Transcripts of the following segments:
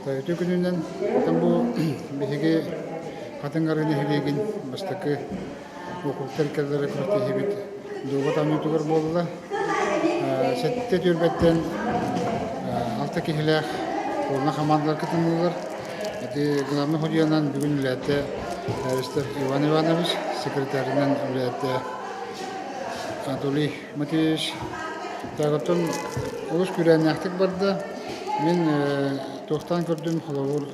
Тойты күнүнен там бу биһиги хатынгарыны хилеген бастакы окуктар келдер көртө хибит. Дуга тамнутугар болла. Сетте түрбеттен алты кихилах олна командалар кытынылар. Эти главный ходьянан бүгүн билетте Аристов Иван Иванович, секретарынан билетте Анатолий Матвеевич. Тагытын олус күрәнәктик барды. Мен тохтан көрдүм халавыр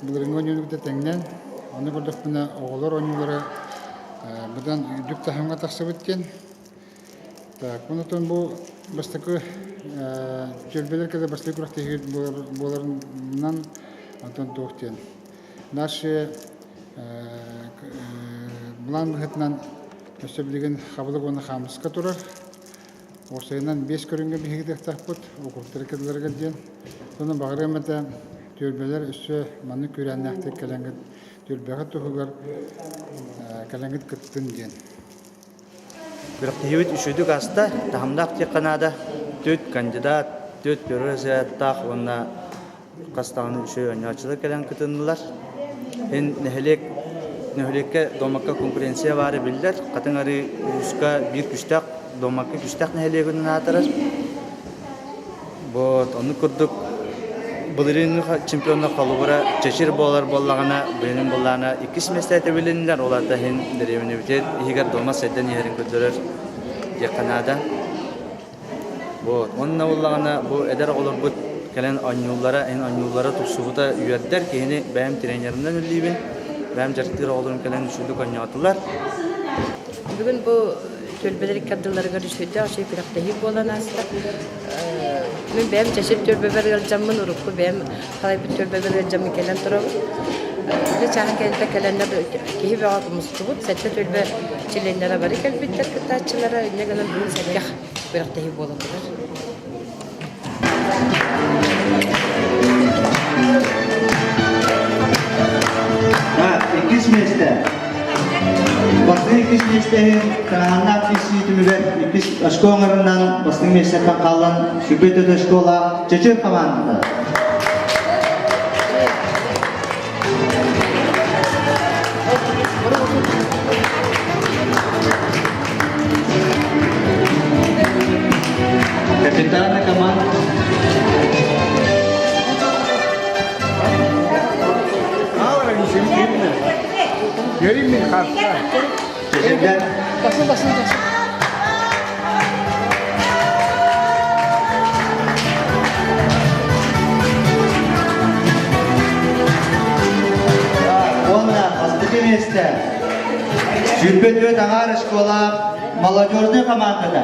бүгүнгө өнүгүтө теңнен. Аны көрдүк менә оголор ойнулары будан дүк тахымга таксып өткөн. Так, bundan bu bastaki çölbeler kadar bastaki kurak tehir bolarından atan tohtiyen. Naşı bulan hıtnan müstebliğin kabul konu hamız katurar. Orsayından 5 körünge bir hikmet tahput okurtları kadar geldiğin. Sonra bağırmada çölbeler üstü manı kürenlekte kalengit çölbeğe tohugar kalengit kıttın diyen. Бирок үшөдүк аста тахамдак тек канада 4 кандидат 4 бюрозаттак онна кастагын үшө ойночулар келен кытындылар. Нехлекке домакка конкуренция бары билдер. Катыңары үска бир күчтак домакка күчтак нехлегинен атырар. Вот, аны көрдүк. Булырын чемпиондук калыбыра чечир боллагана, бенин боллана 2 месте билинилер. Оларда хен деревне битет. Игер домас седен ерин көтөрөр. Я Канада. Вот, онна боллагана бу эдер олор бут келен анюллара тусубута үйөттер кени бәм тренеринен үлибин. Бәм жартыр олорун келен үшүндүк анятылар. Бүгүн бу төлбелер кадрларга düşürdü. Aşağı piraktahi bolan aslında. Men benim çeşit törbeber geleceğimin urukku. Benim halay bir törbeber geleceğimi gelen tarafı. Bir çağın kendine gelenler kihi bir ağımız tubut. Sette törbe çilenlere var. Elbette kıtaççılara ne kadar bunu sekkah piraktahi bolanlar. Ha, ikiz mesle. Basın ikiz mesleğin kanalına pisiyetimi ver. İkiz aşkoğlarından basın meslekten kalan şüphete de şkola çeçir komandada. Kapitana komand. Göreyim mi karşıda? Çeçirler. Basın. Onunla hastaki mesle. Şüphete de ağır şkola молодежный komandada.